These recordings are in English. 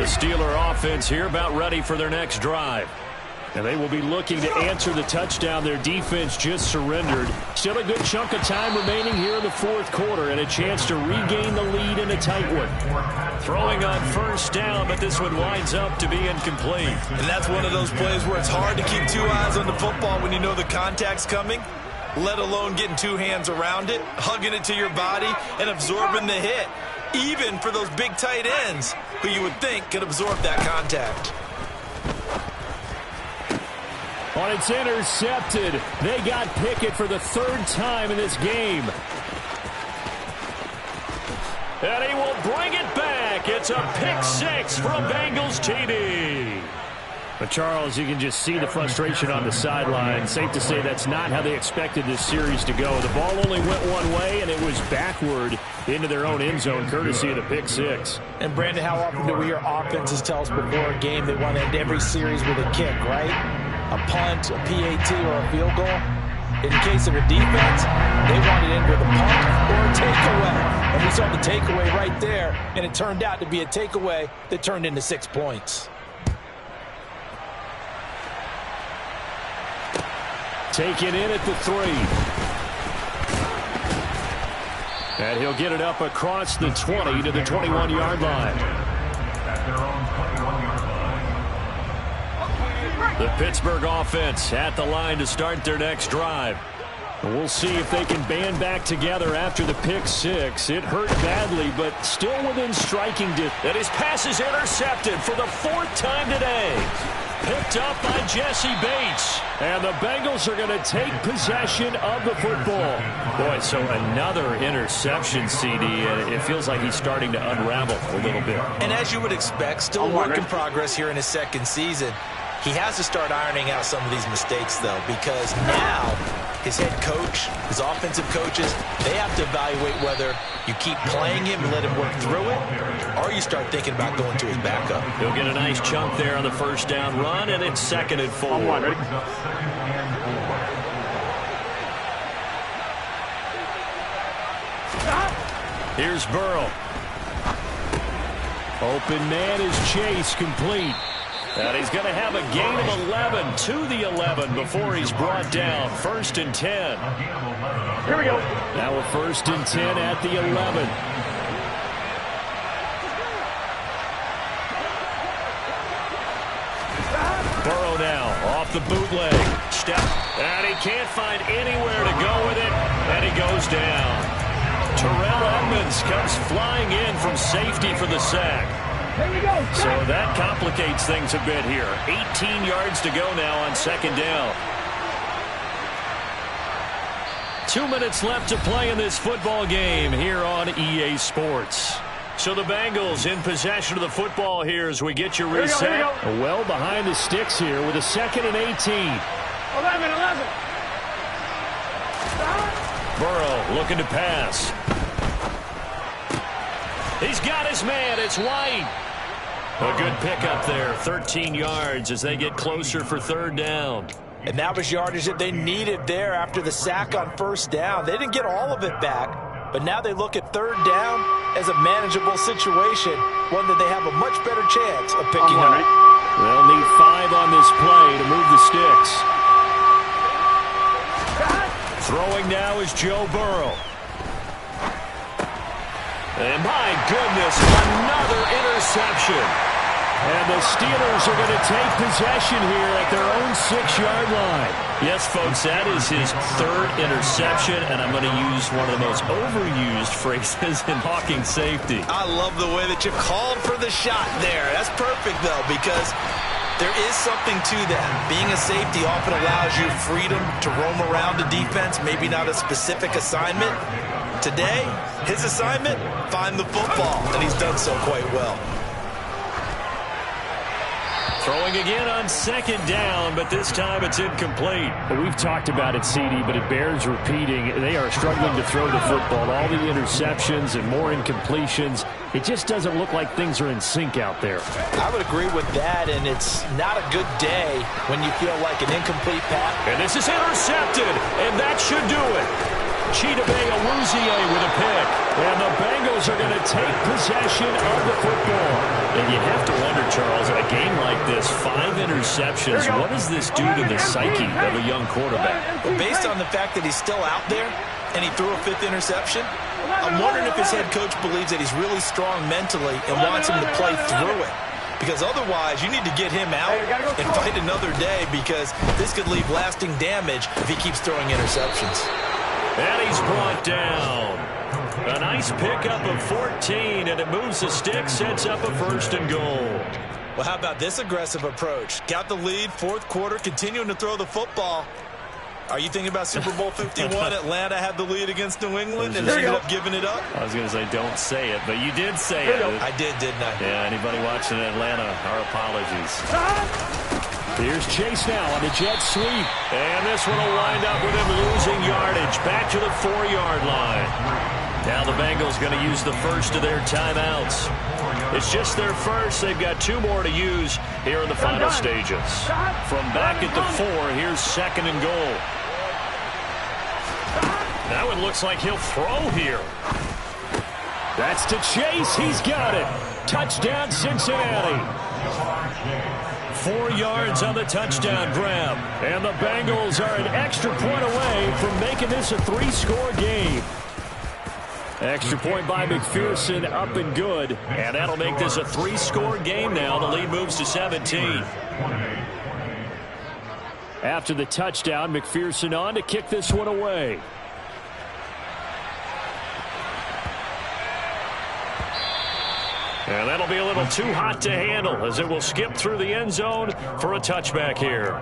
Steeler offense here about ready for their next drive. And they will be looking to answer the touchdown their defense just surrendered. Still a good chunk of time remaining here in the fourth quarter and a chance to regain the lead in a tight one. Throwing on first down, but this one winds up to be incomplete. And that's one of those plays where it's hard to keep two eyes on the football when you know the contact's coming, let alone getting two hands around it, hugging it to your body, and absorbing the hit. Even for those big tight ends who you would think could absorb that contact. On it's intercepted. They got Pickett for the third time in this game. And he will bring it back. It's a pick six from Bengals TD. But, Charles, you can just see the frustration on the sideline. Safe to say that's not how they expected this series to go. The ball only went one way, and it was backward into their own end zone, courtesy of the pick six. And, Brandon, how often do we hear offenses tell us before a game they want to end every series with a kick, right? A punt, a PAT, or a field goal. In the case of a defense, they want it in with a punt or a takeaway. And we saw the takeaway right there, and it turned out to be a takeaway that turned into 6 points. Taken in at the 3. And he'll get it up across the 20 to the 21-yard line. The Pittsburgh offense at the line to start their next drive. We'll see if they can band back together after the pick six. It hurt badly, but still within striking distance. And his pass is intercepted for the fourth time today. Picked up by Jesse Bates. And the Bengals are going to take possession of the football. Boy, so another interception, CD, and it feels like he's starting to unravel a little bit. And as you would expect, still work in progress here in his second season. He has to start ironing out some of these mistakes, though, because now his head coach, his offensive coaches, they have to evaluate whether you keep playing him and let him work through it, or you start thinking about going to his backup. He'll get a nice chunk there on the first down run, and it's 2nd and 4. Here's Burrow. Open man is Chase, complete. And he's going to have a gain of 11 to the 11 before he's brought down. 1st and 10. Here we go. Now a 1st and 10 at the 11. Burrow now off the bootleg. Step. And he can't find anywhere to go with it. And he goes down. Terrell Edmunds comes flying in from safety for the sack. So that complicates things a bit here. 18 yards to go now on 2nd down. 2 minutes left to play in this football game here on EA Sports. So the Bengals in possession of the football here as we get you reset. Well behind the sticks here with a 2nd and 18. 11. Burrow looking to pass. He's got his man. It's White. A good pickup there. 13 yards as they get closer for 3rd down. And that was yardage that they needed there after the sack on 1st down. They didn't get all of it back, but now they look at 3rd down as a manageable situation, one that they have a much better chance of picking up. They'll need 5 on this play to move the sticks. Throwing now is Joe Burrow. And my goodness, another interception. And the Steelers are going to take possession here at their own 6-yard line. Yes, folks, that is his 3rd interception, and I'm going to use one of the most overused phrases in talking safety. I love the way that you called for the shot there. That's perfect, though, because there is something to that. Being a safety often allows you freedom to roam around the defense, maybe not a specific assignment. Today, his assignment, find the football, and he's done so quite well. Throwing again on 2nd down, but this time it's incomplete. We've talked about it, CD, but it bears repeating. They are struggling to throw the football. All the interceptions and more incompletions. It just doesn't look like things are in sync out there. I would agree with that, and it's not a good day when you feel like an incomplete pass. And this is intercepted, and that should do it. Chidobe Awuzie with a pick. And the Bengals are going to take possession of the football. And you have to wonder, Charles, a game like this, 5 interceptions, what does this do to the psyche of a young quarterback? Well, based on the fact that he's still out there and he threw a 5th interception, I'm wondering if his head coach believes that he's really strong mentally and wants him to play through it. Because otherwise, you need to get him out and fight another day, because this could leave lasting damage if he keeps throwing interceptions. And he's brought down. A nice pickup of 14, and it moves the stick, sets up a 1st and goal. Well, how about this aggressive approach? Got the lead, 4th quarter, continuing to throw the football. Are you thinking about Super Bowl 51? Atlanta had the lead against New England and ended up giving it up? I was going to say don't say it, but you did say it. I did, didn't I? Yeah, anybody watching Atlanta, our apologies. Here's Chase now on the jet sweep. And this one will wind up with him losing yardage. Back to the 4-yard line. Now the Bengals going to use the first of their timeouts. It's just their first. They've got 2 more to use here in the final stages. From back at the 4, here's 2nd and goal. That one looks like he'll throw here. That's to Chase. He's got it. Touchdown, Cincinnati. 4 yards on the touchdown grab. And the Bengals are an extra point away from making this a 3-score game. Extra point by McPherson, up and good. And that'll make this a 3-score game now. The lead moves to 17. After the touchdown, McPherson on to kick this one away. And that'll be a little too hot to handle, as it will skip through the end zone for a touchback here.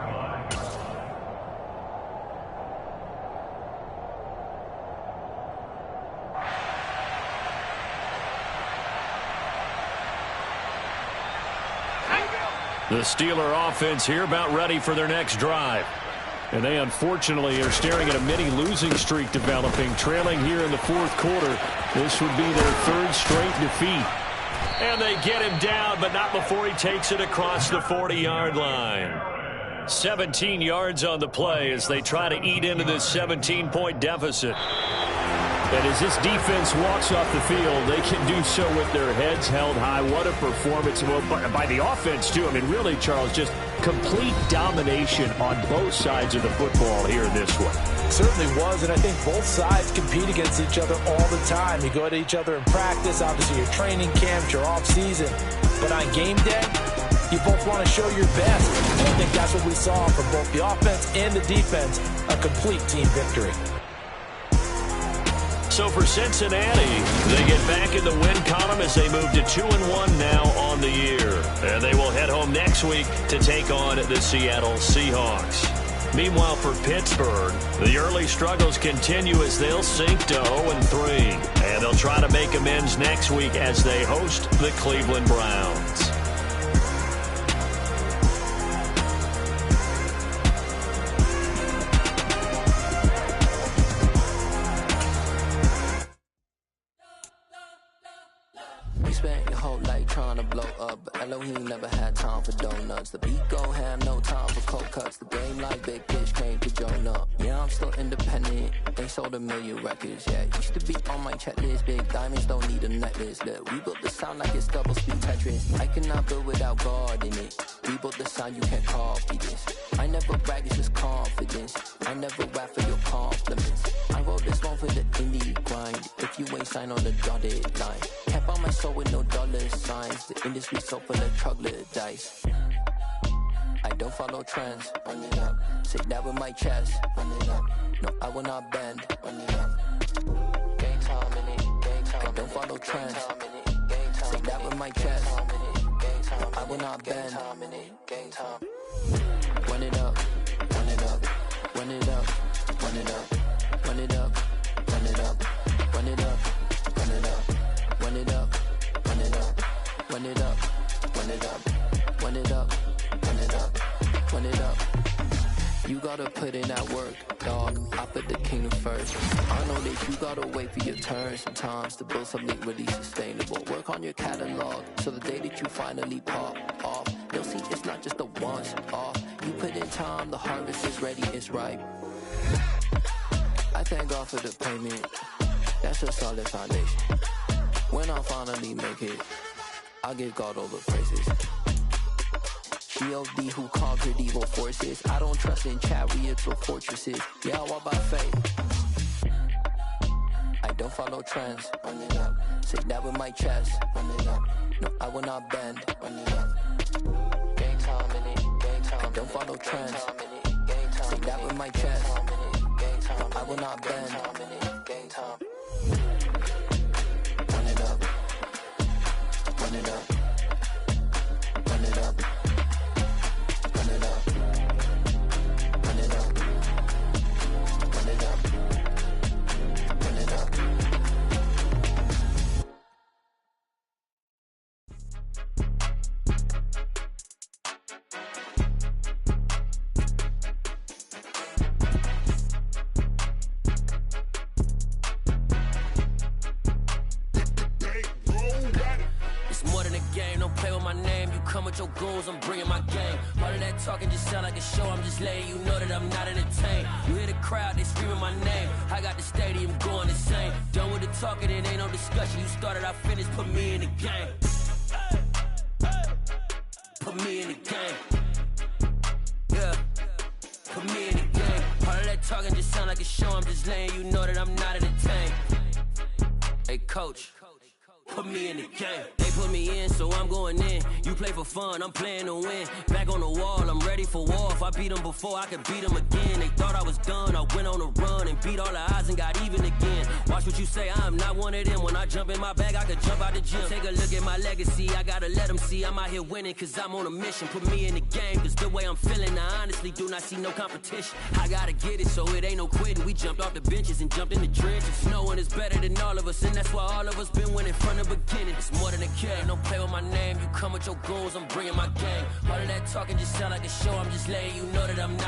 The Steeler offense here about ready for their next drive. And they unfortunately are staring at a mini losing streak developing, trailing here in the 4th quarter. This would be their 3rd straight defeat. And they get him down, but not before he takes it across the 40-yard line. 17 yards on the play as they try to eat into this 17-point deficit. And as this defense walks off the field, they can do so with their heads held high. What a performance by the offense, too. I mean, really, Charles, just complete domination on both sides of the football here in this one. Certainly was, and I think both sides compete against each other all the time. You go at each other in practice, obviously your training camps, your off-season. But on game day, you both want to show your best. And I think that's what we saw from both the offense and the defense, a complete team victory. So for Cincinnati, they get back in the win column as they move to 2-1 now on the year. And they will head home next week to take on the Seattle Seahawks. Meanwhile, for Pittsburgh, the early struggles continue as they'll sink to 0-3. And they'll try to make amends next week as they host the Cleveland Browns. Spent your whole life trying to blow up, but Elohim never had time for donuts. The beat go ham, no time for cold cuts. The game like Big Fish came to Jonah. Yeah, I'm still independent. They sold 1 million records. Yeah, used to be on my checklist. Big diamonds don't need a necklace. Look, we built the sound like it's double speed Tetris. I cannot build without God in it. We built the sound, you can't copy this. I never brag, it's just confidence. I never rap for your compliments. I wrote this one for the indie grind. If you ain't signed on the dotted line, can't buy my soul with no dollar signs. The industry so full of troglodytes. I don't follow trends. Run it up. Say that with my chest. Run it up. No, I will not bend. Run it up. Gang time in it. Gang time. I don't follow trends. Say that with my chest. No, I will not bend. Gang time. Run it up. Run it up. Run it up. Run it up. Run it up. Run it up. Run it up. Run it up. Run it up. Run it up. Run it up. Run it up. Run it up. Run it up. Run it up. You gotta put in that work, dog. I put the kingdom first. I know that you gotta wait for your turn sometimes to build something really sustainable. Work on your catalog so the day that you finally pop off, you'll see it's not just a once off. You put in time, the harvest is ready, it's ripe. I I thank God for the payment. That's a solid foundation. When I finally make it, I give God all the praises. G.O.D. who conquered evil forces. I don't trust in chariots or fortresses. Yeah, I walk by faith. I don't follow trends. Run it up. Say that with my chest. Run it up. No, I will not bend. Run it up. Game time in it. Game time. I don't follow trends. Say that with my chest. No, I will not bend. Game time. Run it up. Run it up. Run it up. Run it up. Run it up. Run it up. Run it up. It's more than a game, don't play with my name. You come with your goons, I'm bringing my game. All of that talking just sound like a show, I'm just letting you know that I'm not entertained. You hear the crowd, they screaming my name. I got the stadium going insane. Done with the talking, it ain't no discussion. You started, I finished, put me in the game. Put me in the game. Yeah, put me in the game. All of that talking just sound like a show, I'm just letting you know that I'm not entertained. Hey coach, put me in the game. They put me in, so I'm going in. You play for fun, I'm playing to win. Back on the wall, I'm ready for war. If I beat them before, I could beat them again. They thought I was done, I went on a run and beat all the odds and got even again. Watch what you say, I'm not one of them. When I jump in my bag, I could jump out the gym. Take a look at my legacy, I gotta let them see I'm out here winning, cause I'm on a mission. Put me in the game, cause the way I'm feeling, I honestly do not see no competition. I gotta get it, so it ain't no quitting. We jumped off the benches and jumped in the trenches. No one is better than all of us, and that's why all of us been winning from the beginning. It's more than a game, don't play with my name. You come with your goons, I'm bringing my game. All of that talking just sound like a show, I'm just letting you know that I'm not